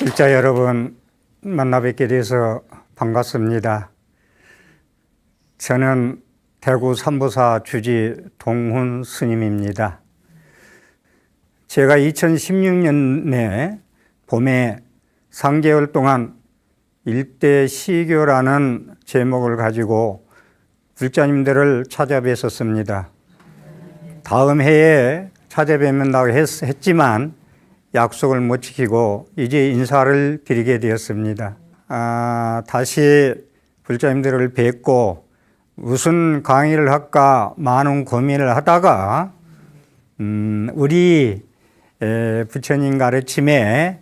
불자 여러분, 만나 뵙게 돼서 반갑습니다. 저는 대구 삼보사 주지 동훈 스님입니다. 제가 2016년에 봄에 3개월 동안 일대 시교라는 제목을 가지고 불자님들을 찾아뵀었습니다. 다음 해에 찾아뵙는다고 했지만 약속을 못 지키고 이제 인사를 드리게 되었습니다. 다시 불자님들을 뵙고 무슨 강의를 할까 많은 고민을 하다가 우리 부처님 가르침의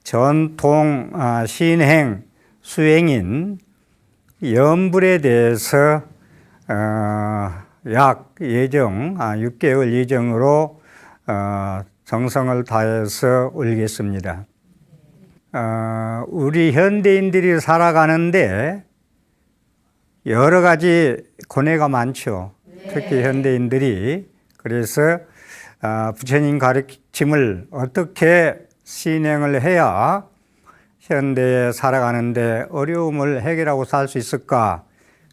전통 신행 수행인 염불에 대해서 약 예정 6개월 예정으로 정성을 다해서 올리겠습니다. 우리 현대인들이 살아가는데 여러 가지 고뇌가 많죠. 특히 현대인들이. 그래서 부처님 가르침을 어떻게 신행을 해야 현대에 살아가는데 어려움을 해결하고 살 수 있을까?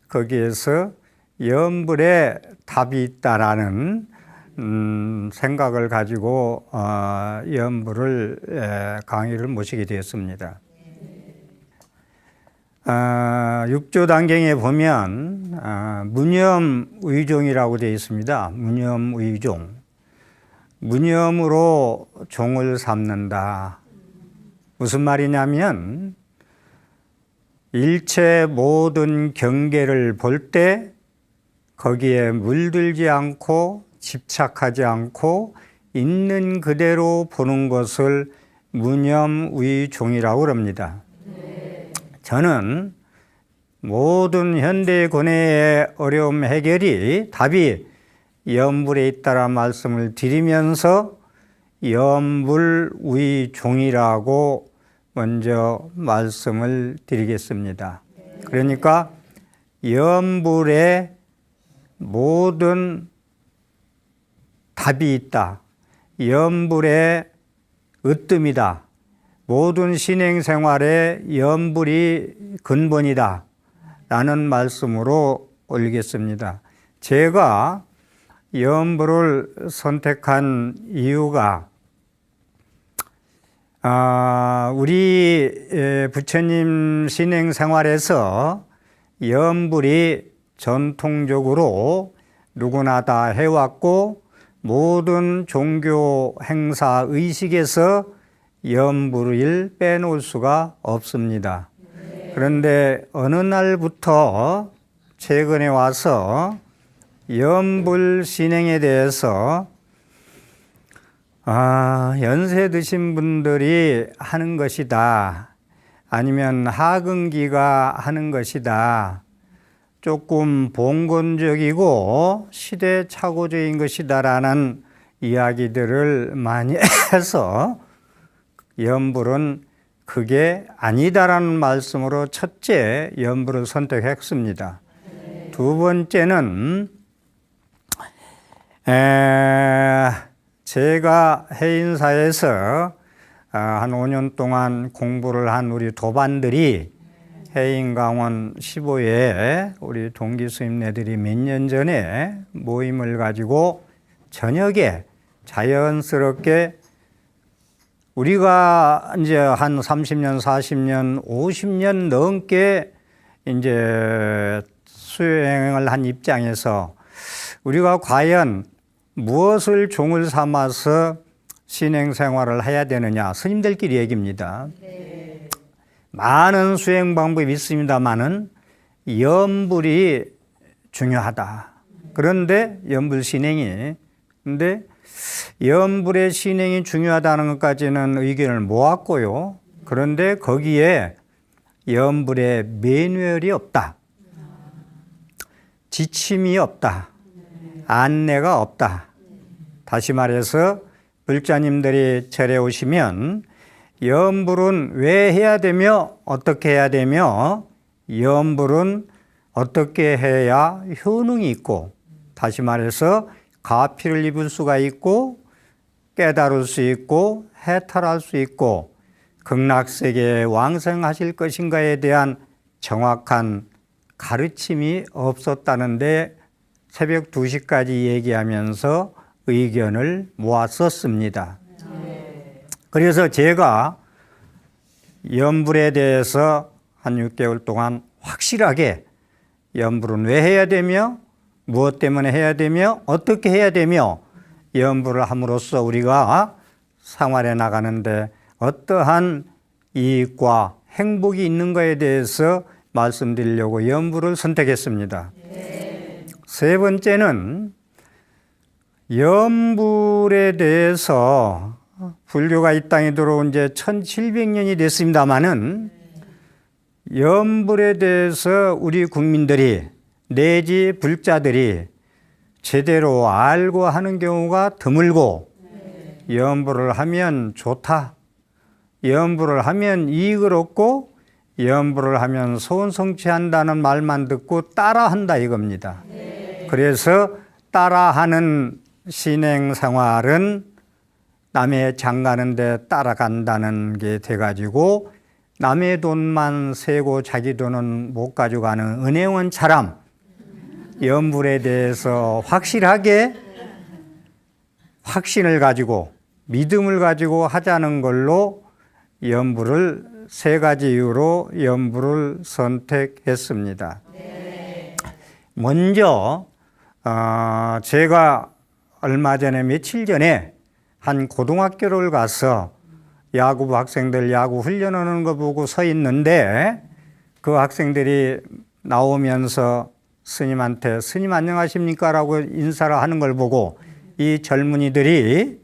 거기에서 염불에 답이 있다라는 생각을 가지고 염불을 강의를 모시게 되었습니다. 6조 단경에 보면 무념의종이라고 되어 있습니다. 무념의종. 무념으로 종을 삼는다. 무슨 말이냐면 일체 모든 경계를 볼 때 거기에 물들지 않고 집착하지 않고 있는 그대로 보는 것을 무념의종이라고 합니다. 저는 모든 현대 고뇌의 어려움 해결이 답이 염불에 있다라는 말씀을 드리면서 염불의종이라고 먼저 말씀을 드리겠습니다. 그러니까 염불에 모든 답이 있다. 염불의 으뜸이다. 모든 신행생활에 염불이 근본이다. 라는 말씀으로 올리겠습니다. 제가 염불을 선택한 이유가 우리 부처님 신행생활에서 염불이 전통적으로 누구나 다 해왔고 모든 종교 행사 의식에서 염불을 빼놓을 수가 없습니다. 그런데 어느 날부터 최근에 와서 염불 신행에 대해서 연세 드신 분들이 하는 것이다. 아니면 하근기가 하는 것이다. 조금 봉건적이고 시대착오적인 것이다라는 이야기들을 많이 해서 염불은 그게 아니다라는 말씀으로 첫째 염불을 선택했습니다. 두 번째는 제가 해인사에서 한 5년 동안 공부를 한 우리 도반들이 해인강원 15에 우리 동기 스님네들이 몇 년 전에 모임을 가지고 저녁에 자연스럽게 우리가 이제 한 30년, 40년, 50년 넘게 이제 수행을 한 입장에서 우리가 과연 무엇을 종을 삼아서 신행생활을 해야 되느냐 스님들끼리 얘기입니다. 많은 수행 방법이 있습니다만은 염불이 중요하다. 그런데 염불 신행이 근데 염불의 신행이 중요하다는 것까지는 의견을 모았고요. 그런데 거기에 염불의 매뉴얼이 없다. 지침이 없다. 안내가 없다. 다시 말해서 불자님들이 절에 오시면 염불은 왜 해야 되며 어떻게 해야 되며 염불은 어떻게 해야 효능이 있고 다시 말해서 가피를 입을 수가 있고 깨달을 수 있고 해탈할 수 있고 극락세계에 왕생하실 것인가에 대한 정확한 가르침이 없었다는데 새벽 2시까지 얘기하면서 의견을 모았었습니다. 그래서 제가 염불에 대해서 한 6개월 동안 확실하게 염불은 왜 해야 되며 무엇 때문에 해야 되며 어떻게 해야 되며 염불을 함으로써 우리가 생활해 나가는데 어떠한 이익과 행복이 있는 것에 대해서 말씀드리려고 염불을 선택했습니다. 세 번째는 염불에 대해서 불교가 이 땅에 들어온 지 1700년이 됐습니다마는 염불에 대해서 우리 국민들이 내지 불자들이 제대로 알고 하는 경우가 드물고 염불을 하면 좋다, 염불을 하면 이익을 얻고 염불을 하면 소원 성취한다는 말만 듣고 따라한다 이겁니다. 그래서 따라하는 신행생활은 남의 장가는데 따라간다는 게 돼가지고 남의 돈만 세고 자기 돈은 못 가져가는 은행원처럼 염불에 대해서 확실하게 확신을 가지고 믿음을 가지고 하자는 걸로 염불을 세 가지 이유로 염불을 선택했습니다. 먼저 제가 얼마 전에 며칠 전에 한 고등학교를 가서 야구부 학생들 야구 훈련하는 거 보고 서 있는데 그 학생들이 나오면서 스님한테 스님 안녕하십니까 라고 인사를 하는 걸 보고 이 젊은이들이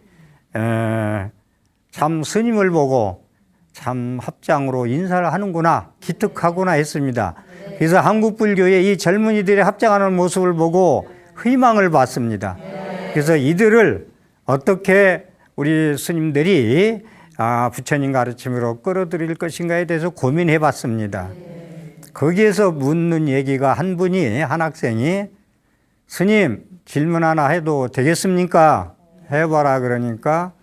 참 스님을 보고 참 합장으로 인사를 하는구나 기특하구나 했습니다. 그래서 한국 불교의 이 젊은이들이 합장하는 모습을 보고 희망을 받습니다. 그래서 이들을 어떻게 우리 스님들이 부처님 가르침으로 끌어들일 것인가에 대해서 고민해 봤습니다. 거기에서 묻는 얘기가 한 학생이 스님 질문 하나 해도 되겠습니까? 해봐라 그러니까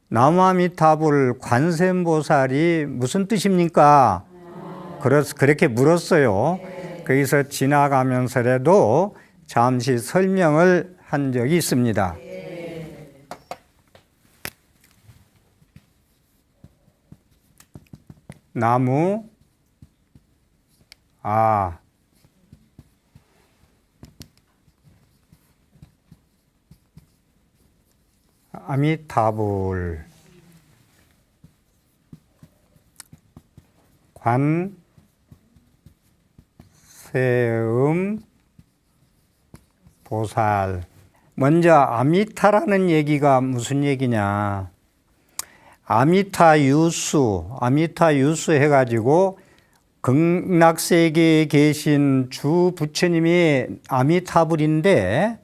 나무아미타불 관세음보살이 무슨 뜻입니까? 그렇게 물었어요. 거기서 지나가면서라도 잠시 설명을 한 적이 있습니다. 나무 아미타불 관세음 보살. 먼저 아미타라는 얘기가 무슨 얘기냐? 아미타 유수 해가지고 극락세계에 계신 주 부처님이 아미타불인데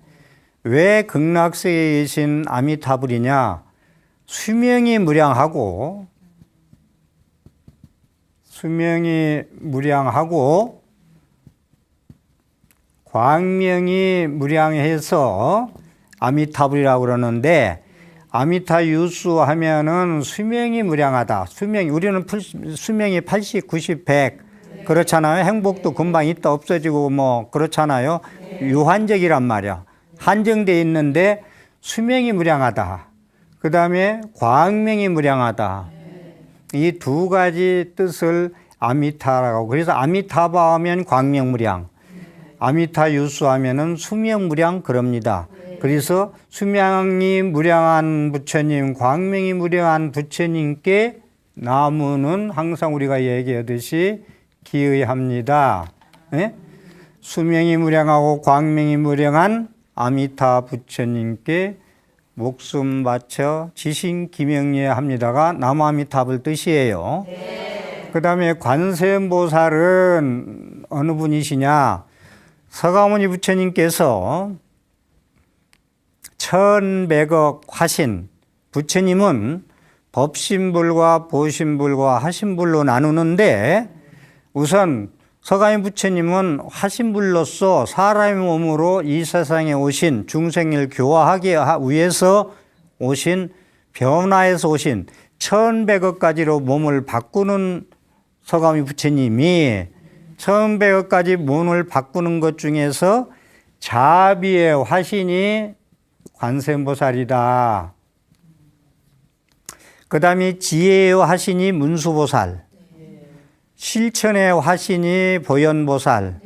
왜 극락세계에 계신 아미타불이냐? 수명이 무량하고 광명이 무량해서 아미타불이라고 그러는데 아미타 유수 하면은 수명이 무량하다. 우리는 수명이 80, 90, 100 그렇잖아요. 행복도 금방 있다 없어지고 뭐 그렇잖아요. 유한적이란 말이야. 한정돼 있는데 수명이 무량하다. 그 다음에 광명이 무량하다. 이 두 가지 뜻을 아미타라고. 그래서 아미타바 하면 광명무량, 아미타 유수하면은 수명무량 그럽니다. 그래서 수명이 무량한 부처님, 광명이 무량한 부처님께 나무는 항상 우리가 얘기하듯이 기의합니다. 네? 수명이 무량하고 광명이 무량한 아미타 부처님께 목숨 바쳐 지신기명예 합니다가 나무아미타불 뜻이에요. 그 다음에 관세음보살은 어느 분이시냐? 서가모니 부처님께서 1100억 화신, 부처님은 법신불과 보신불과 하신불로 나누는데 우선 서가모니 부처님은 화신불로서 사람의 몸으로 이 세상에 오신 중생을 교화하기 위해서 오신 변화해서 오신 천백억 가지로 몸을 바꾸는 서가모니 부처님이 1100억 가지 몸을 바꾸는 것 중에서 자비의 화신이 관세음보살이다. 그 다음에 지혜의 화신이 문수보살, 실천의 화신이 보현보살,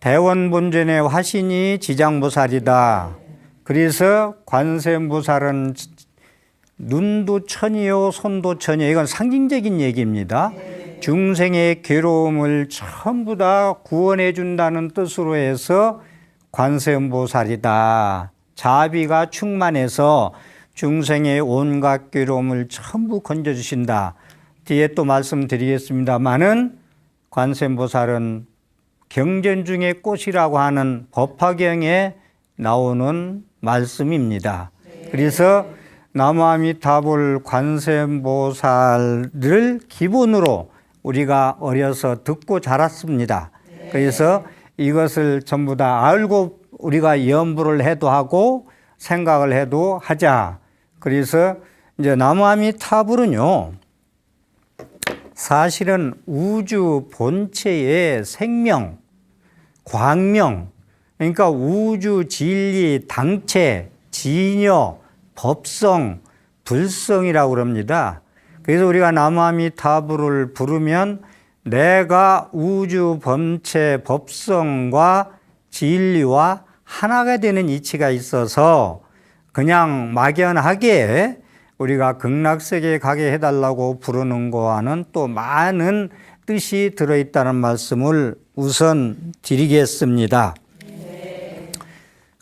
대원본전의 화신이 지장보살이다. 그래서 관세음보살은 눈도 천이요 손도 천이요. 이건 상징적인 얘기입니다. 중생의 괴로움을 전부 다 구원해 준다는 뜻으로 해서 관세음보살이다. 자비가 충만해서 중생의 온갖 괴로움을 전부 건져주신다. 뒤에 또 말씀드리겠습니다마는 관세음보살은 경전 중의 꽃이라고 하는 법화경에 나오는 말씀입니다. 그래서 나무아미타불 관세음보살을 기본으로 우리가 어려서 듣고 자랐습니다. 그래서 이것을 전부 다 알고 우리가 염불을 해도 하고 생각을 해도 하자. 그래서 이제 나무아미타불은요, 사실은 우주 본체의 생명, 광명, 그러니까 우주 진리, 당체, 진여, 법성, 불성이라고 그럽니다. 그래서 우리가 나무아미타불을 부르면 내가 우주 본체 법성과 진리와 하나가 되는 이치가 있어서 그냥 막연하게 우리가 극락세계에 가게 해달라고 부르는 거와는 또 많은 뜻이 들어있다는 말씀을 우선 드리겠습니다.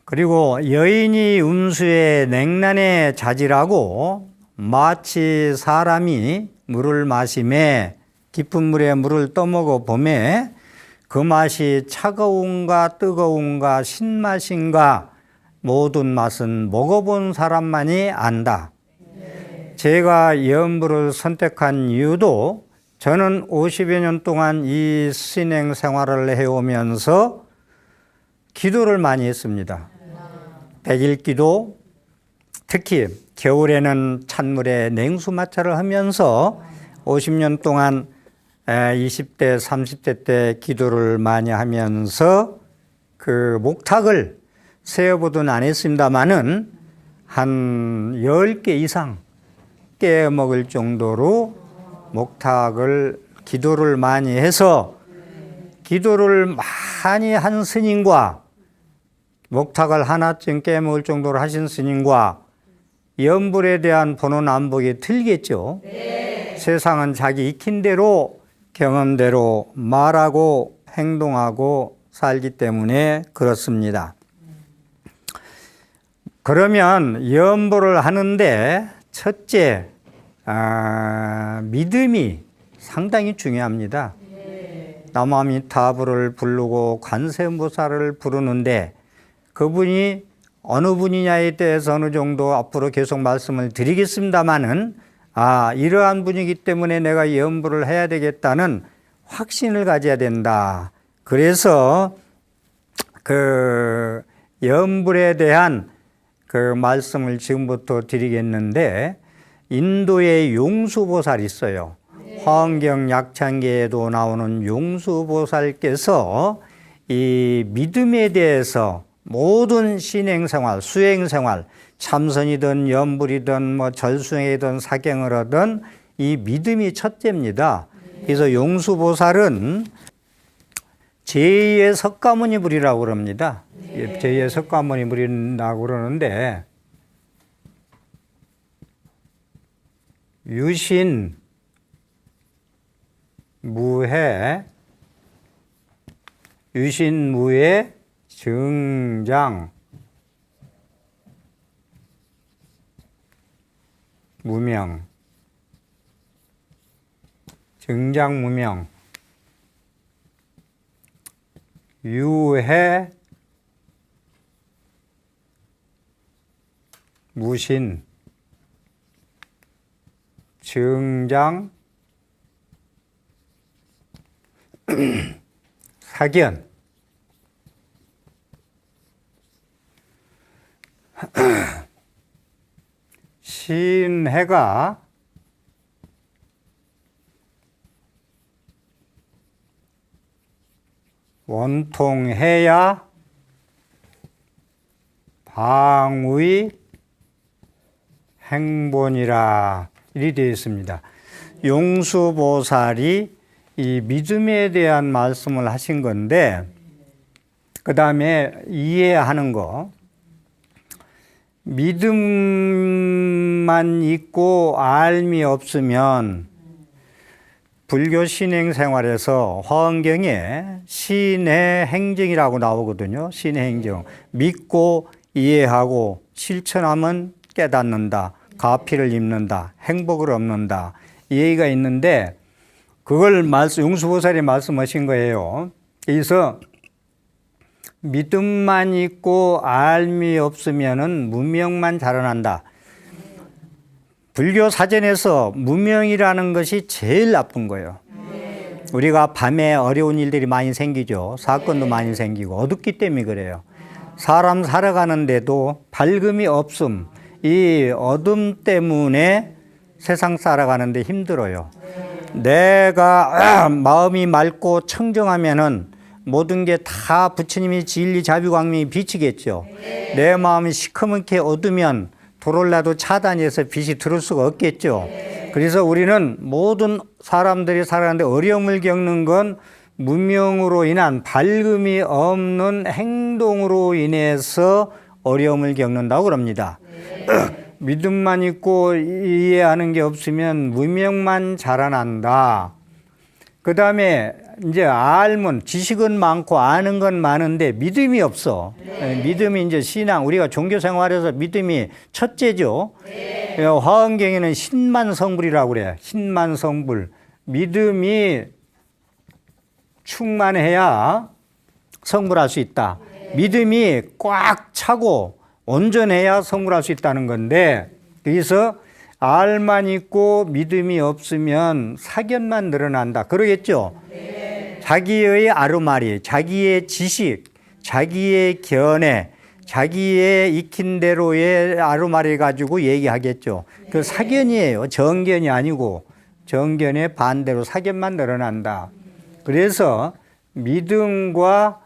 그리고 여인이 음수에 냉난에 자지라고 마치 사람이 물을 마시매 깊은 물에 물을 떠먹어 보매 그 맛이 차가운가 뜨거운가 신맛인가 모든 맛은 먹어본 사람만이 안다. 제가 염불을 선택한 이유도 저는 50여 년 동안 이 신행 생활을 해오면서 기도를 많이 했습니다. 백일기도, 특히 겨울에는 찬물에 냉수마찰을 하면서 50년 동안 20대, 30대 때 기도를 많이 하면서 그 목탁을 세어보든 안 했습니다마는 한 10개 이상 깨 먹을 정도로 목탁을 기도를 많이 해서 기도를 많이 한 스님과 목탁을 하나쯤 깨먹을 정도로 하신 스님과 염불에 대한 보는 안목이 틀리겠죠. 네. 세상은 자기 익힌 대로 경험대로 말하고 행동하고 살기 때문에 그렇습니다. 그러면 염불을 하는데 첫째, 믿음이 상당히 중요합니다. 나무아미타불을 부르고 관세음보살을 부르는데 그분이 어느 분이냐에 대해서 어느 정도 앞으로 계속 말씀을 드리겠습니다마는 이러한 분이기 때문에 내가 염불을 해야 되겠다는 확신을 가져야 된다. 그래서 그 염불에 대한 그 말씀을 지금부터 드리겠는데 인도에 용수보살이 있어요. 화엄경 약창계에도 나오는 용수보살께서 이 믿음에 대해서 모든 신행생활, 수행생활, 참선이든 염불이든 뭐 절수행이든 사경을 하든 이 믿음이 첫째입니다. 그래서 용수보살은 제2의 석가모니 불이라고 그럽니다. 제2의 석가모니 불이라고 그러는데 유신, 무해, 유신무해, 증장, 무명, 증장무명, 유해, 무신, 증장, 사견. 신해가 원통해야 방의 행본이라 이리 되어 있습니다. 용수보살이 이 믿음에 대한 말씀을 하신 건데, 그 다음에 이해하는 거, 믿음만 있고 알미 없으면 불교 신행 생활에서 화엄경에 신의 행정이라고 나오거든요. 신의 행정. 믿고 이해하고 실천하면 깨닫는다. 가피를 입는다. 행복을 얻는다. 이 얘기가 있는데, 그걸 용수보살이 말씀하신 거예요. 그래서 믿음만 있고 알미 없으면은 무명만 자라난다. 불교 사전에서 무명이라는 것이 제일 나쁜 거예요. 우리가 밤에 어려운 일들이 많이 생기죠. 사건도 많이 생기고 어둡기 때문에 그래요. 사람 살아가는데도 밝음이 없음, 이 어둠 때문에 세상 살아가는데 힘들어요. 내가 마음이 맑고 청정하면은 모든 게 다 부처님이 진리 자비광명이 비치겠죠. 내 마음이 시커멓게 어두면 불을 놔도 차단해서 빛이 들어올 수가 없겠죠. 그래서 우리는 모든 사람들이 살아가는데 어려움을 겪는 건 무명으로 인한 밝음이 없는 행동으로 인해서 어려움을 겪는다고 그럽니다. 믿음만 있고 이해하는 게 없으면 무명만 자라난다. 그 다음에 이제 알면 지식은 많고 아는 건 많은데 믿음이 없어. 믿음이 이제 신앙, 우리가 종교 생활에서 믿음이 첫째죠. 화엄경에는 신만성불이라고 그래요. 신만성불. 믿음이 충만해야 성불할 수 있다. 믿음이 꽉 차고 온전해야 성불할 수 있다는 건데, 그래서 알만 있고 믿음이 없으면 사견만 늘어난다. 그러겠죠? 자기의 아르마리, 자기의 지식, 자기의 견해, 자기의 익힌 대로의 아르마리 가지고 얘기하겠죠. 그 사견이에요. 정견이 아니고 정견의 반대로 사견만 늘어난다. 그래서 믿음과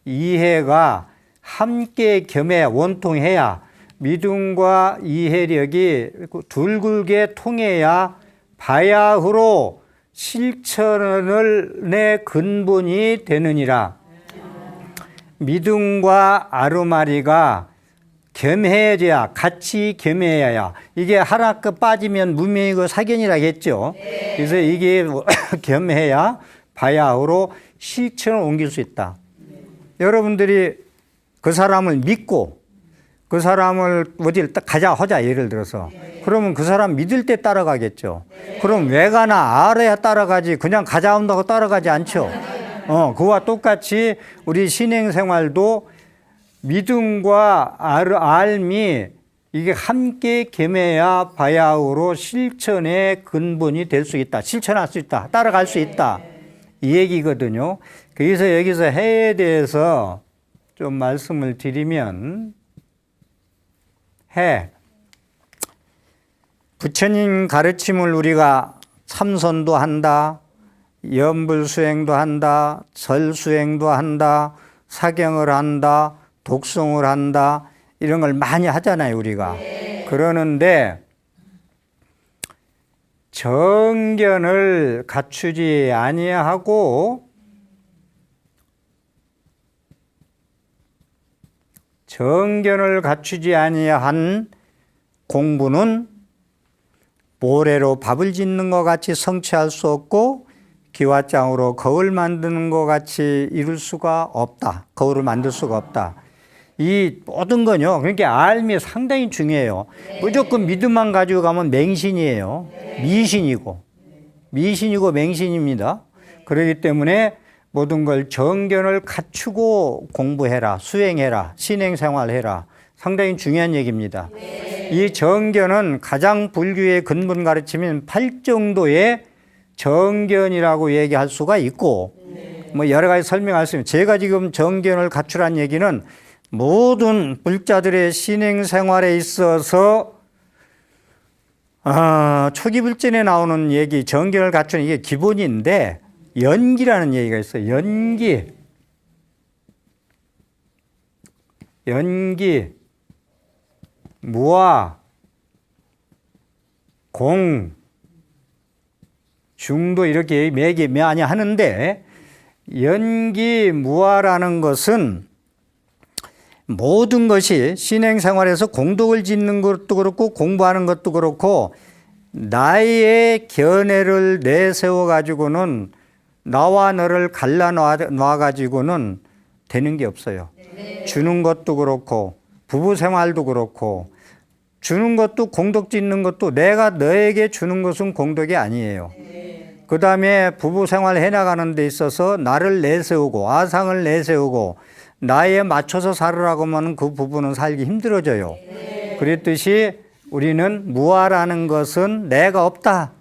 이해가 함께 겸해 원통해야, 믿음과 이해력이 둥글게 통해야 바야흐로 실천의 근본이 되느니라. 믿음과 아르마리가 겸해져야, 같이 겸해야, 이게 하나 빠지면 무명이고 사견이라겠죠. 그래서 이게 겸해야 바야흐로 실천을 옮길 수 있다. 여러분들이 그 사람을 믿고 그 사람을 어디를 가자 하자, 예를 들어서. 그러면 그 사람 믿을 때 따라가겠죠. 그럼 왜 가나 알아야 따라가지, 그냥 가자 한다고 따라가지 않죠. 그와 똑같이 우리 신행생활도 믿음과 알미, 이게 함께 겸해야 바야흐로 실천의 근본이 될 수 있다. 실천할 수 있다. 따라갈 수 있다. 이 얘기거든요. 그래서 여기서 해에 대해서 좀 말씀을 드리면, 해, 부처님 가르침을 우리가 참선도 한다, 염불수행도 한다, 절수행도 한다, 사경을 한다, 독송을 한다, 이런 걸 많이 하잖아요, 우리가. 그러는데 정견을 갖추지 아니하고, 정견을 갖추지 아니한 공부는 모래로 밥을 짓는 것 같이 성취할 수 없고, 기와장으로 거울 만드는 것 같이 이룰 수가 없다. 거울을 만들 수가 없다. 이 모든 건요, 그러니까 알미 상당히 중요해요. 무조건 믿음만 가지고 가면 맹신이에요. 미신이고 맹신입니다. 그렇기 때문에 모든 걸 정견을 갖추고 공부해라, 수행해라, 신행생활해라. 상당히 중요한 얘기입니다. 이 정견은 가장 불교의 근본 가르침인 8정도의 정견이라고 얘기할 수가 있고, 뭐 여러 가지 설명할 수 있습니다. 제가 지금 정견을 갖추라는 얘기는 모든 불자들의 신행생활에 있어서 초기 불전에 나오는 얘기, 정견을 갖추는 이게 기본인데, 연기라는 얘기가 있어요. 연기. 연기, 무아, 공, 중도 이렇게 매기 많이 하는데 연기, 무아라는 것은 모든 것이 신행생활에서 공덕을 짓는 것도 그렇고 공부하는 것도 그렇고 나의 견해를 내세워 가지고는 나와 너를 갈라놔 가지고는 되는 게 없어요. 주는 것도 그렇고 부부 생활도 그렇고 주는 것도 공덕 짓는 것도 내가 너에게 주는 것은 공덕이 아니에요. 그 다음에 부부 생활 해나가는 데 있어서 나를 내세우고 아상을 내세우고 나에 맞춰서 살으라고 하면 그 부부는 살기 힘들어져요. 그랬듯이 우리는 무아라는 것은 내가 없다.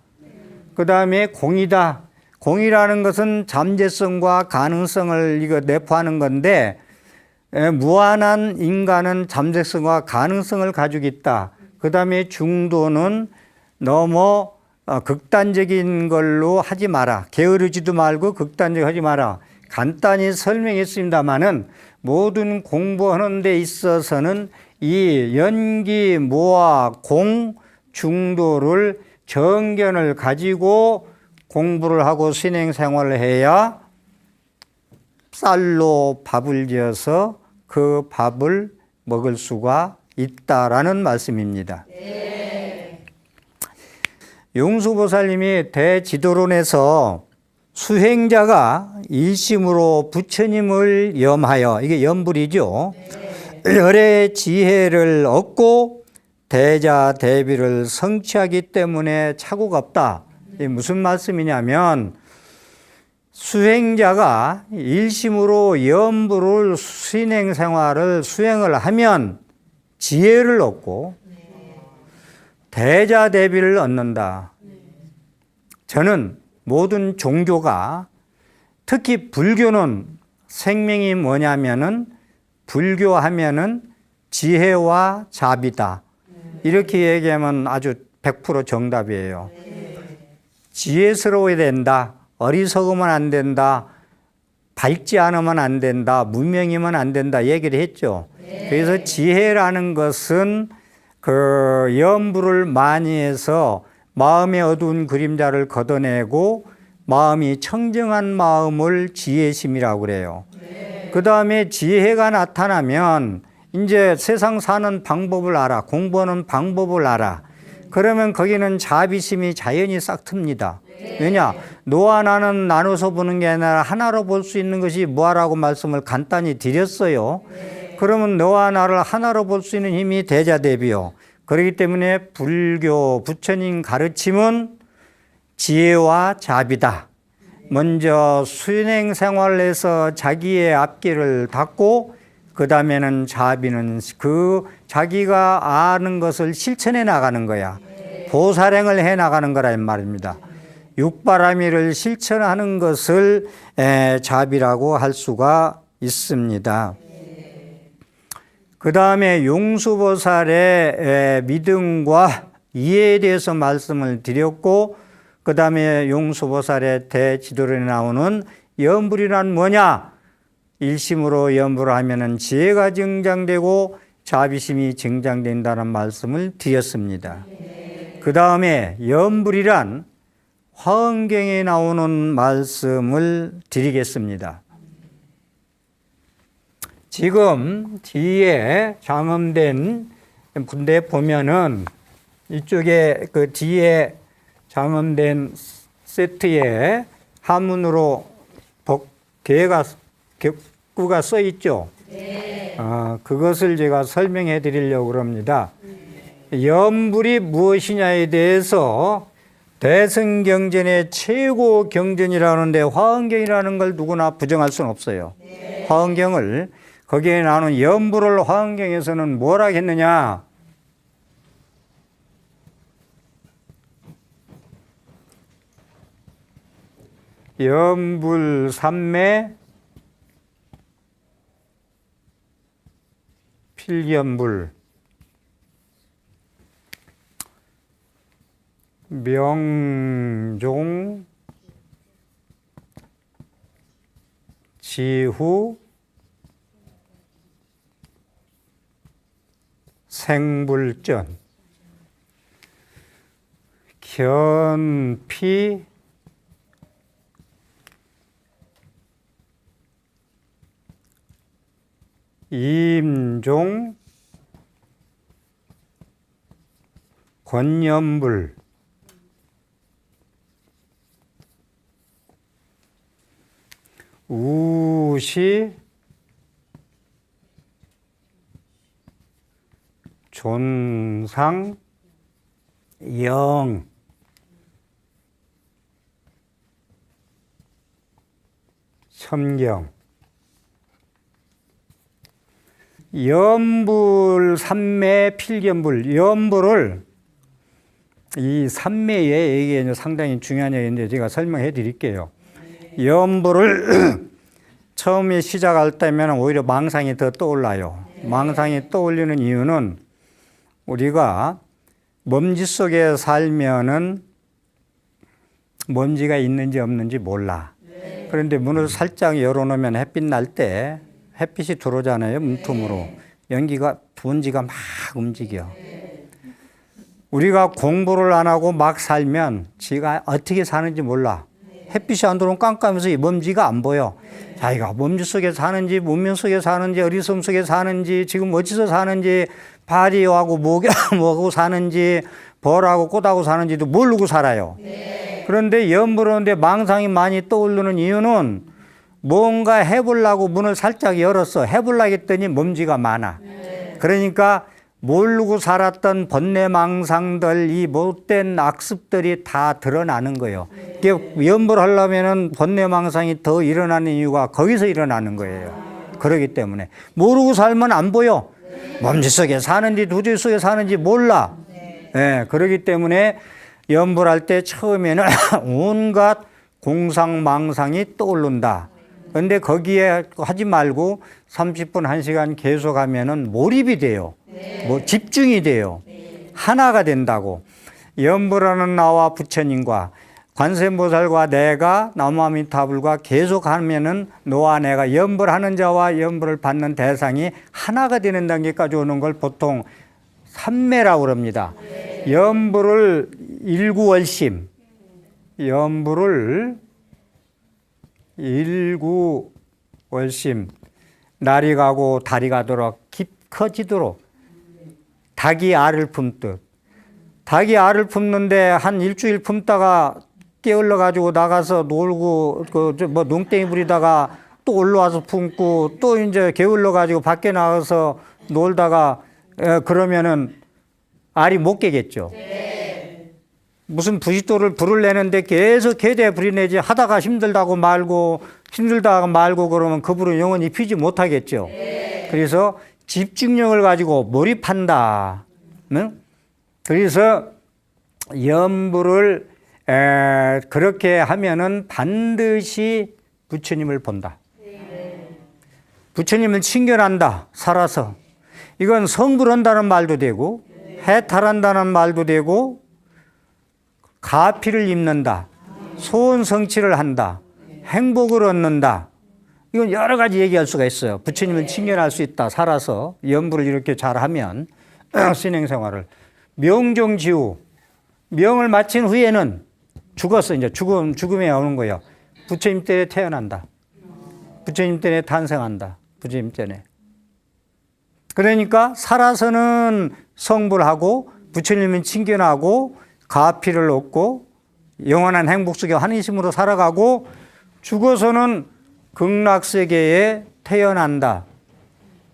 그 다음에 공이다. 공이라는 것은 잠재성과 가능성을 이거 내포하는 건데 무한한 인간은 잠재성과 가능성을 가지고 있다. 그 다음에 중도는 너무 극단적인 걸로 하지 마라. 게으르지도 말고 극단적으로 하지 마라. 간단히 설명했습니다마는 모든 공부하는 데 있어서는 이 연기, 무아, 공, 중도를 정견을 가지고 공부를 하고 신행생활을 해야 쌀로 밥을 지어서 그 밥을 먹을 수가 있다라는 말씀입니다. 용수보살님이 대지도론에서 수행자가 일심으로 부처님을 염하여, 이게 염불이죠. 열의 지혜를 얻고 대자대비를 성취하기 때문에 착오가 없다. 이게 무슨 말씀이냐면 수행자가 일심으로 염불을 신행생활을 수행을 하면 지혜를 얻고 대자대비를 얻는다. 저는 모든 종교가 특히 불교는 생명이 뭐냐면은 불교하면은 지혜와 자비다. 이렇게 얘기하면 아주 100% 정답이에요. 지혜스러워야 된다. 어리석으면 안 된다. 밝지 않으면 안 된다. 무명이면 안 된다. 얘기를 했죠. 그래서 지혜라는 것은 그 염불을 많이 해서 마음의 어두운 그림자를 걷어내고 마음이 청정한 마음을 지혜심이라고 그래요. 그 다음에 지혜가 나타나면 이제 세상 사는 방법을 알아. 공부하는 방법을 알아. 그러면 거기는 자비심이 자연히 싹 틉니다. 왜냐? 너와 나는 나눠서 보는 게 아니라 하나로 볼 수 있는 것이 무아라고 말씀을 간단히 드렸어요. 그러면 너와 나를 하나로 볼 수 있는 힘이 대자대비요. 그렇기 때문에 불교 부처님 가르침은 지혜와 자비다. 먼저 수행 생활에서 자기의 앞길을 닦고 그 다음에는 자비는 그 자기가 아는 것을 실천해 나가는 거야. 보살행을 해 나가는 거라 이 말입니다. 육바라밀을 실천하는 것을 자비라고 할 수가 있습니다. 그 다음에 용수보살의 믿음과 이해에 대해서 말씀을 드렸고 그 다음에 용수보살의 대지도론에 나오는 염불이란 뭐냐? 일심으로 염불을 하면은 지혜가 증장되고 자비심이 증장된다는 말씀을 드렸습니다. 그 다음에 염불이란 화엄경에 나오는 말씀을 드리겠습니다. 지금 뒤에 장엄된 분대 보면은 이쪽에 그 뒤에 장엄된 세트에 한문으로 격구가 써 있죠. 그것을 제가 설명해 드리려고 합니다. 염불이 무엇이냐에 대해서 대승경전의 최고 경전이라는데 화엄경이라는 걸 누구나 부정할 수는 없어요. 화엄경을 거기에 나오는 염불을 화엄경에서는 뭐라 했느냐? 염불 삼매 필염불 명종 지후 생불전, 견피, 임종, 권연불, 우시, 존상, 영, 첨경, 염불, 삼매, 필견불. 염불을 이 삼매에 이게 상당히 중요한 얘기인데 제가 설명해 드릴게요. 염불을 처음에 시작할 때면 오히려 망상이 더 떠올라요. 망상이 떠올리는 이유는 우리가 먼지 속에 살면은 먼지가 있는지 없는지 몰라. 그런데 문을 살짝 열어놓으면 햇빛 날 때 햇빛이 들어오잖아요. 문틈으로. 연기가, 먼지가 막 움직여. 우리가 공부를 안 하고 막 살면 지가 어떻게 사는지 몰라. 햇빛이 안 들어오면 깜깜해서 이 먼지가 안 보여. 자기가 먼지 속에 사는지, 문명 속에 사는지, 어리석음 속에 사는지, 지금 어디서 사는지, 바리하고 뭐하고 사는지, 벌하고 꽃하고 사는지도 모르고 살아요. 그런데 염불하는데 망상이 많이 떠오르는 이유는 뭔가 해보려고 문을 살짝 열었어. 해보려고 했더니 먼지가 많아. 그러니까 모르고 살았던 번뇌망상들, 이 못된 악습들이 다 드러나는 거예요. 염불 하려면은 번뇌망상이 더 일어나는 이유가 거기서 일어나는 거예요. 그러기 때문에 모르고 살면 안 보여. 먼지 속에 사는지 두지 속에 사는지 몰라. 네, 그러기 때문에 염불할 때 처음에는 온갖 공상망상이 떠오른다. 그런데 거기에 하지 말고 30분, 1시간 계속 하면은 몰입이 돼요. 뭐 집중이 돼요. 하나가 된다고. 염불하는 나와 부처님과 관세음보살과 내가 나무아미타불과 계속 하면은 너와 내가 염불하는 자와 염불을 받는 대상이 하나가 되는 단계까지 오는 걸 보통 삼매라고 그럽니다. 염불을 일구월심, 염불을 일구월심, 날이 가고 달이 가도록 깊어지도록 닭이 알을 품듯. 닭이 알을 품는데 한 일주일 품다가 게을러 가지고 나가서 놀고 뭐 농땡이 부리다가 또 올라와서 품고 또 이제 게을러 가지고 밖에 나가서 놀다가 그러면은 알이 못 깨겠죠. 무슨 부싯돌을 불을 내는데 계속 개대 불이 내지 하다가 힘들다고 말고 그러면 그 불은 영원히 피지 못하겠죠. 그래서 집중력을 가지고 몰입한다. 응? 그래서 염불을 그렇게 하면은 반드시 부처님을 본다. 부처님을 친견한다. 살아서. 이건 성불한다는 말도 되고 해탈한다는 말도 되고 가피를 입는다. 소원 성취를 한다. 행복을 얻는다. 이건 여러 가지 얘기할 수가 있어요. 부처님을 친견할 수 있다. 살아서 염불을 이렇게 잘하면 신행생활을. 명종지후. 명을 마친 후에는 죽었어. 이제 죽음에 오는 거예요. 부처님 때에 태어난다. 부처님 때에 탄생한다. 부처님 때에. 그러니까 살아서는 성불하고 부처님은 친견하고 가피를 얻고 영원한 행복 속에 환희심으로 살아가고 죽어서는 극락세계에 태어난다.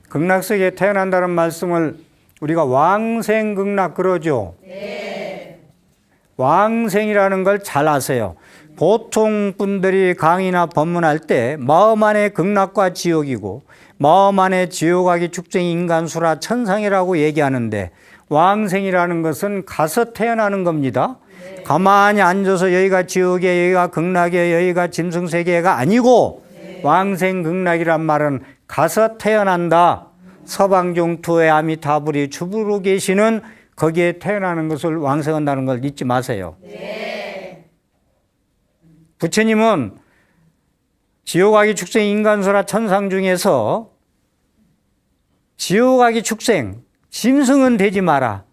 극락세계에 태어난다는 말씀을 우리가 왕생극락 그러죠. 왕생이라는 걸 잘 아세요. 보통 분들이 강의나 법문할 때 마음 안에 극락과 지옥이고 마음 안에 지옥하기 축생이 인간수라 천상이라고 얘기하는데 왕생이라는 것은 가서 태어나는 겁니다. 가만히 앉아서 여기가 지옥에 여기가 극락에 여기가 짐승세계가 아니고 왕생극락이란 말은 가서 태어난다. 서방종투의 아미타불이 주부로 계시는 거기에 태어나는 것을 왕생한다는 걸 잊지 마세요. 부처님은 지옥아기 축생 인간수라 천상 중에서 지옥아기 축생 짐승은 되지 마라.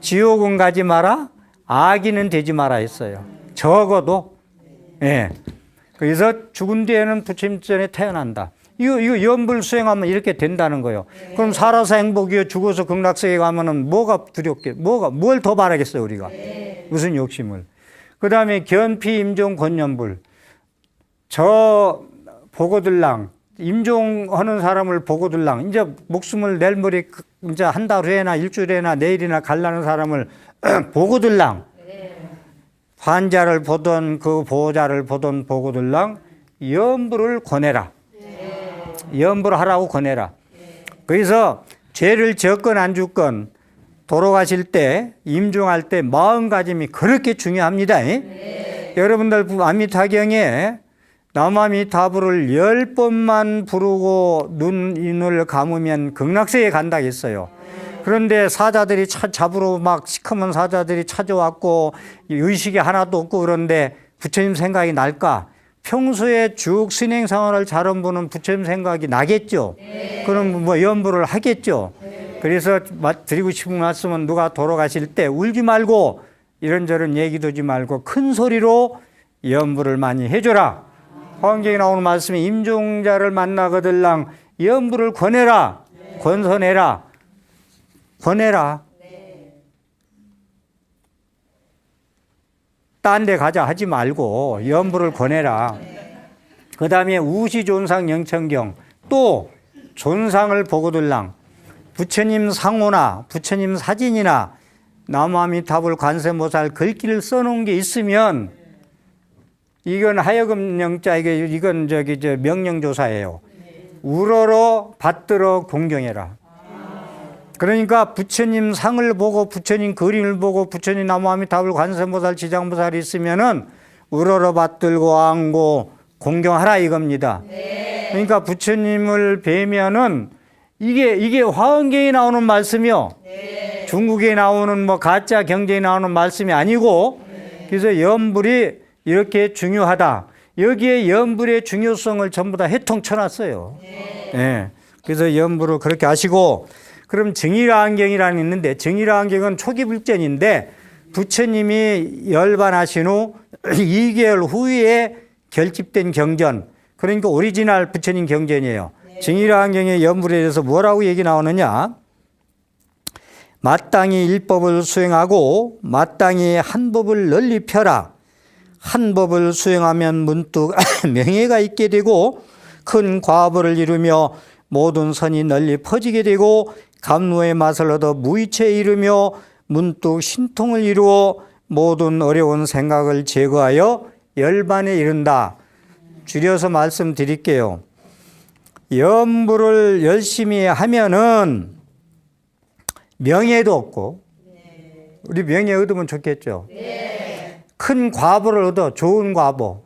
지옥은 가지 마라. 악인은 되지 마라 했어요. 적어도. 예. 그래서 죽은 뒤에는 부처님 전에 태어난다. 이거 염불 수행하면 이렇게 된다는 거예요. 그럼 살아서 행복이요, 죽어서 극락세계 가면은 뭐가 두렵게, 뭘 더 바라겠어요, 우리가. 무슨 욕심을. 그 다음에 견피, 임종, 권연불. 저 보고들랑, 임종하는 사람을 보고들랑, 이제 목숨을 내일 모레 이제 한 달 후에나 일주일에나 내일이나 갈라는 사람을 보고들랑, 환자를 보던 그 보호자를 보던 보고들랑 염불을 권해라. 염불을 하라고 권해라. 그래서 죄를 졌건 안 죽건 돌아가실 때, 임종할 때 마음가짐이 그렇게 중요합니다. 여러분들 아미타경에 남아미타불을 10번만 부르고 눈을 감으면 극락세에 간다 했어요. 그런데 사자들이 잡으러 막 시커먼 사자들이 찾아왔고 의식이 하나도 없고 그런데 부처님 생각이 날까? 평소에 쭉 신행 생활을 잘한 분은 부처님 생각이 나겠죠. 그럼 뭐 염불을 하겠죠. 그래서 드리고 싶은 말씀은 누가 돌아가실 때 울지 말고 이런저런 얘기도 하지 말고 큰 소리로 염불을 많이 해줘라. 화엄경에 나오는 말씀이 임종자를 만나거들랑 염불을 권해라. 권선해라. 권해라. 딴 데 가자 하지 말고 염불을 권해라. 그 다음에 우시존상 영천경, 또 존상을 보고들랑 부처님 상호나 부처님 사진이나 남아미타불 관세모살 글귀를 써놓은 게 있으면 이건 하여금 영자, 이건 명령조사예요. 우러러 받들어 공경해라. 그러니까 부처님 상을 보고 부처님 그림을 보고 부처님 남아미타불 관세모살 지장보살이 있으면은 우러러 받들고 안고 공경하라 이겁니다. 그러니까 부처님을 뵈면은 이게 화엄경에 나오는 말씀이요. 중국에 나오는 뭐 가짜 경제에 나오는 말씀이 아니고 그래서 염불이 이렇게 중요하다. 여기에 염불의 중요성을 전부 다 해통쳐놨어요. 네. 그래서 염불을 그렇게 하시고 그럼 증일화안경이라는 있는데 증일화안경은 초기 불전인데 부처님이 열반하신 후 2개월 후에 결집된 경전, 그러니까 오리지널 부처님 경전이에요. 증일화안경의 염불에 대해서 뭐라고 얘기 나오느냐? 마땅히 일법을 수행하고 마땅히 한 법을 널리 펴라. 한 법을 수행하면 문득 명예가 있게 되고 큰 과보를 이루며 모든 선이 널리 퍼지게 되고 감로의 맛을 얻어 무이체에 이르며 문득 신통을 이루어 모든 어려운 생각을 제거하여 열반에 이른다. 줄여서 말씀드릴게요. 염불을 열심히 하면은 명예도 얻고, 우리 명예 얻으면 좋겠죠. 큰 과보를 얻어. 좋은 과보.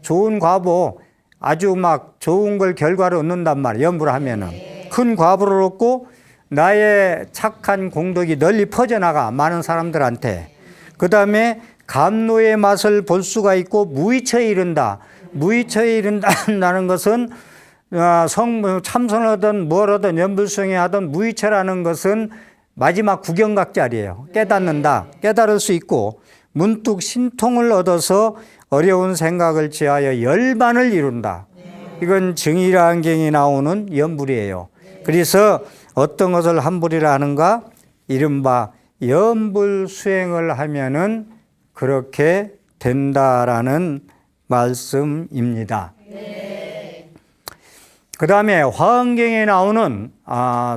좋은 과보, 아주 막 좋은 걸 결과를 얻는단 말이에요. 염불을 하면은. 큰 과보를 얻고 나의 착한 공덕이 널리 퍼져나가. 많은 사람들한테. 그 다음에 감노의 맛을 볼 수가 있고 무의처에 이른다. 무의처에 이른다는 것은 참선을 하든 뭘 하든 염불수행에 하든 무의처라는 것은 마지막 구경각자리예요. 깨닫는다. 깨달을 수 있고 문득 신통을 얻어서 어려운 생각을 지하여 열반을 이룬다. 이건 증일화안경에 나오는 염불이에요. 그래서 어떤 것을 함불이라 하는가? 이른바 염불 수행을 하면은 그렇게 된다라는 말씀입니다. 그 다음에 화엄경에 나오는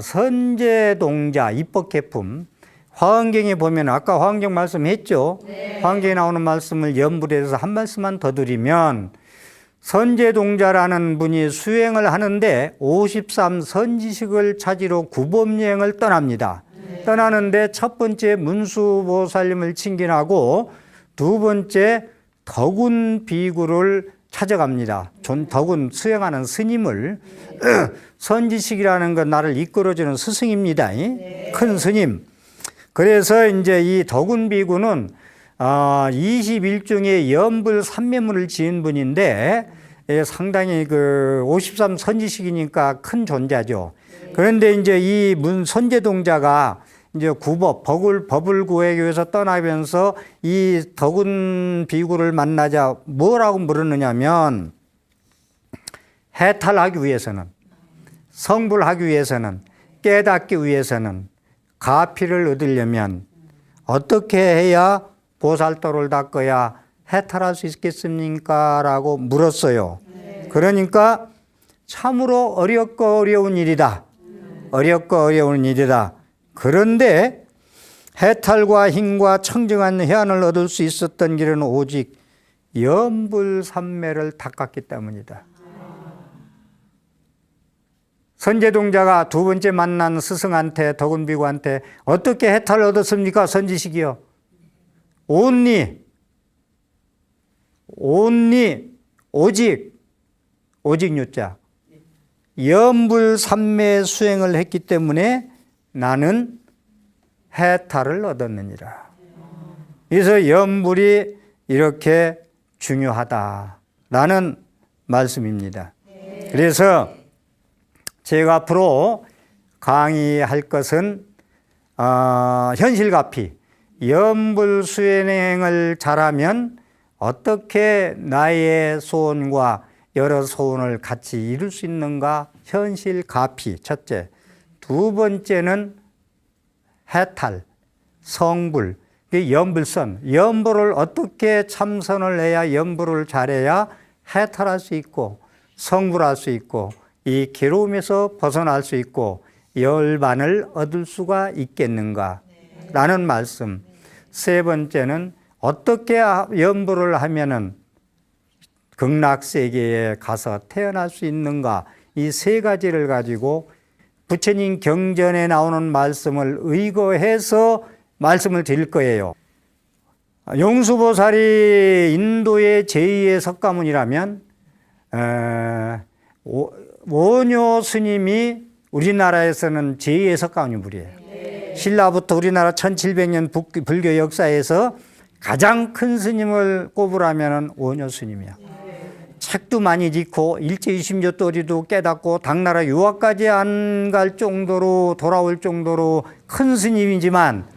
선제동자 입법개품, 화엄경에 보면 아까 화엄경 말씀했죠. 화엄경에 나오는 말씀을 염불에 대해서 한 말씀만 더 드리면 선제동자라는 분이 수행을 하는데 53 선지식을 찾으러 구법여행을 떠납니다. 떠나는데 첫 번째 문수보살님을 친견하고 두 번째 덕운 비구를 찾아갑니다. 덕운 수행하는 스님을 선지식이라는 건 나를 이끌어주는 스승입니다. 큰 스님. 그래서 이제 이 덕운 비구는 21중의 염불 삼매문을 지은 분인데 상당히 그 53 선지식이니까 큰 존재죠. 그런데 이제 이 선제동자가 이제 법을 구하기 위해서 떠나면서 이 덕은 비구를 만나자 뭐라고 물었느냐면, 해탈하기 위해서는, 성불하기 위해서는, 깨닫기 위해서는, 가피를 얻으려면 어떻게 해야 보살도를 닦아야 해탈할 수 있겠습니까? 라고 물었어요. 그러니까 참으로 어렵고 어려운 일이다. 어렵고 어려운 일이다. 그런데 해탈과 힘과 청정한 해안을 얻을 수 있었던 길은 오직 염불삼매를 닦았기 때문이다. 선제동자가 두 번째 만난 스승한테, 덕은비구한테 어떻게 해탈을 얻었습니까? 선지식이요. 온리, 오직 유자. 염불삼매 수행을 했기 때문에 나는 해탈을 얻었느니라. 그래서 염불이 이렇게 중요하다라는 말씀입니다. 그래서 제가 앞으로 강의할 것은 현실가피, 염불 수행을 잘하면 어떻게 나의 소원과 여러 소원을 같이 이룰 수 있는가? 현실가피, 첫째. 두 번째는 해탈, 성불, 염불선. 염불을 어떻게 참선을 해야, 염불을 잘해야 해탈할 수 있고 성불할 수 있고 이 괴로움에서 벗어날 수 있고 열반을 얻을 수가 있겠는가 라는 말씀. 세 번째는 어떻게 염불을 하면은 극락세계에 가서 태어날 수 있는가. 이 세 가지를 가지고 부처님 경전에 나오는 말씀을 의거해서 말씀을 드릴 거예요. 용수보살이 인도의 제2의 석가모니라면 원효 스님이 우리나라에서는 제2의 석가모니물이에요. 신라부터 우리나라 1700년 불교 역사에서 가장 큰 스님을 꼽으라면 원효 스님이야. 책도 많이 읽고 일제이심조도리도 깨닫고 당나라 유학까지 안 갈 정도로 돌아올 정도로 큰 스님이지만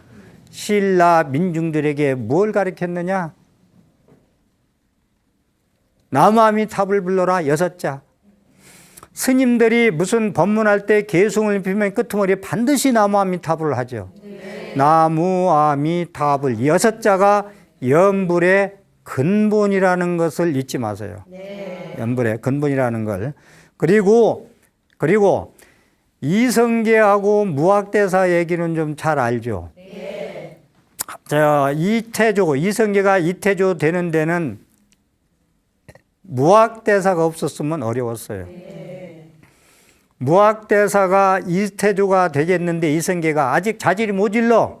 신라 민중들에게 뭘 가르쳤느냐? 나무아미탑을 불러라 6자. 스님들이 무슨 법문할 때 개송을 피면 끄트머리에 반드시 나무아미탑을 하죠. 나무아미탑을 6자가 염불의 근본이라는 것을 잊지 마세요. 염불의 근본이라는 걸. 그리고 이성계하고 무학대사 얘기는 좀 잘 알죠. 이성계가 이태조 되는 데는 무학대사가 없었으면 어려웠어요. 무학대사가 이태조가 되겠는데 이성계가 아직 자질이 모질러.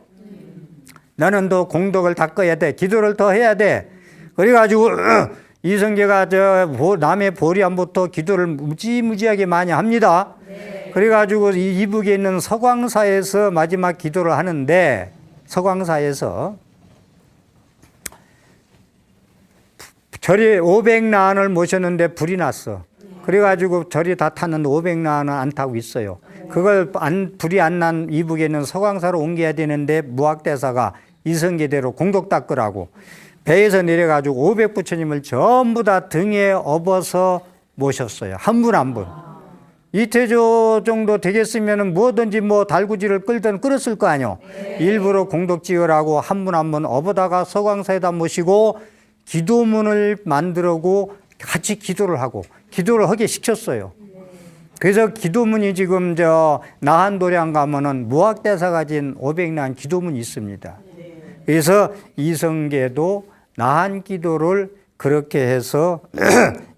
너는 더 공덕을 닦아야 돼. 기도를 더 해야 돼. 그래가지고 이성계가 남의 보리암부터 기도를 무지무지하게 많이 합니다. 그래가지고 이북에 있는 서광사에서 마지막 기도를 하는데 서광사에서 절이 500나안을 모셨는데 불이 났어. 그래가지고 절이 다 탔는데 500나안은 안 타고 있어요. 그걸 불이 안 난 이북에 있는 서광사로 옮겨야 되는데 무학대사가 이성계대로 공덕 닦으라고 배에서 내려가지고 500부처님을 전부 다 등에 업어서 모셨어요. 한 분 한 분. 이태조 정도 되겠으면 뭐든지 달구지를 끌었을 거 아니요. 일부러 공덕 지으라고 한 분 한 분 업어다가 서광사에다 모시고 기도문을 만들고 같이 기도를 하고 기도를 하게 시켰어요. 그래서 기도문이 지금 나한도량 가면은 무학대사가 진 500난 기도문이 있습니다. 그래서 이성계도 나한 기도를 그렇게 해서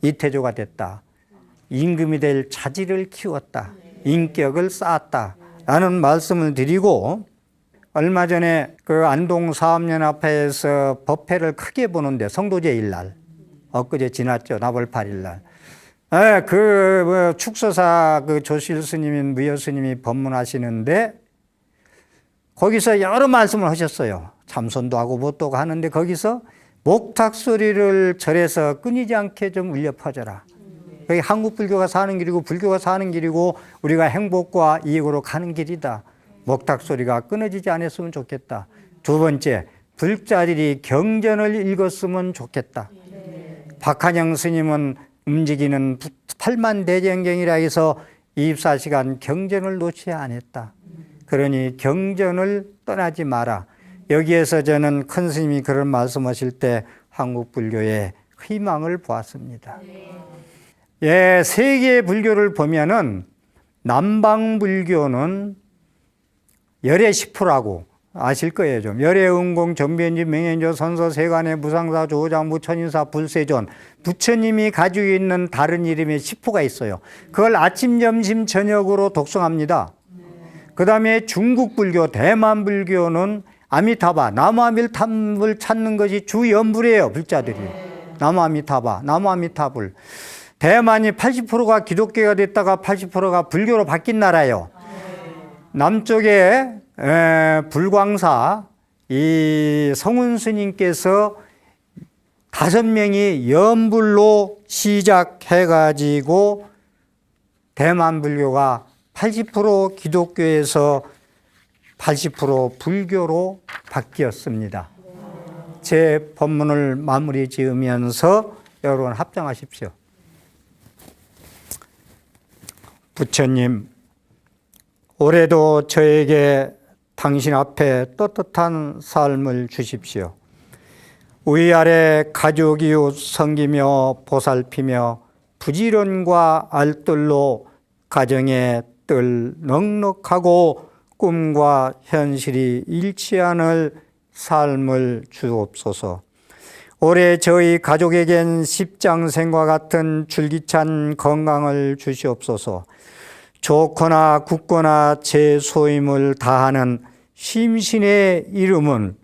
이태조가 됐다. 임금이 될 자질을 키웠다. 인격을 쌓았다. 라는 말씀을 드리고 얼마 전에 그 안동 사업연합회에서 법회를 크게 보는데 성도제일날 엊그제 지났죠. 나벌 8일날. 축서사 조실 스님인 무여 스님이 법문하시는데 거기서 여러 말씀을 하셨어요. 참선도 하고 뭣도 하는데 거기서 목탁 소리를 절에서 끊이지 않게 좀 울려 퍼져라. 그게 한국 불교가 사는 길이고 불교가 사는 길이고 우리가 행복과 이익으로 가는 길이다. 목탁 소리가 끊어지지 않았으면 좋겠다. 두 번째, 불자들이 경전을 읽었으면 좋겠다. 박한영 스님은 움직이는 8만 대전경이라 해서 24시간 경전을 놓지 않았다. 그러니 경전을 떠나지 마라. 여기에서 저는 큰 스님이 그런 말씀하실 때 한국 불교의 희망을 보았습니다. 예, 세계 불교를 보면은 남방 불교는 열의 10%라고 아실 거예요. 좀 열의 은공 전변지 명현조 선서 세관의 무상사 조장부 천인사 불세존 부처님이 가지고 있는 다른 이름의 10%가 있어요. 그걸 아침 점심 저녁으로 독송합니다. 그 다음에 중국 불교 대만 불교는 아미타바 나무아미타불 찾는 것이 주 연불이에요. 불자들이 나무아미타바 나무아미타불. 대만이 80%가 기독교가 됐다가 80%가 불교로 바뀐 나라예요. 남쪽에 불광사 이 성운 스님께서 5명이 연불로 시작해가지고 대만 불교가 80% 기독교에서 80% 불교로 바뀌었습니다. 제 법문을 마무리 지으면서 여러분 합장하십시오. 부처님, 올해도 저에게 당신 앞에 떳떳한 삶을 주십시오. 위아래 가족 이웃 섬기며 보살피며 부지런과 알뜰로 가정의 뜰 넉넉하고 꿈과 현실이 일치하는 삶을 주옵소서. 올해 저희 가족에겐 십장생과 같은 줄기찬 건강을 주시옵소서. 좋거나 굳거나 제 소임을 다하는 심신의 이름은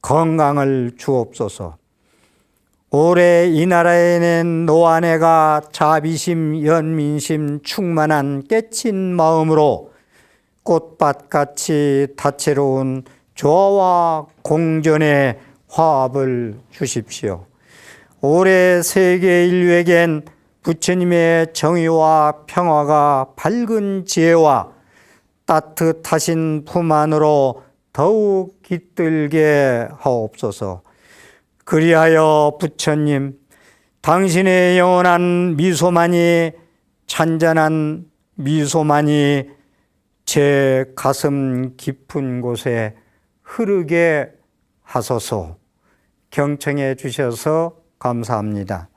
건강을 주옵소서. 올해 이 나라에는 노안해가 자비심, 연민심 충만한 깨친 마음으로 꽃밭같이 다채로운 조화와 공존의 화합을 주십시오. 올해 세계 인류에겐 부처님의 정의와 평화가 밝은 지혜와 따뜻하신 품 안으로 더욱 깃들게 하옵소서. 그리하여 부처님, 당신의 영원한 미소만이 찬잔한 미소만이 제 가슴 깊은 곳에 흐르게 하소서. 경청해 주셔서 감사합니다.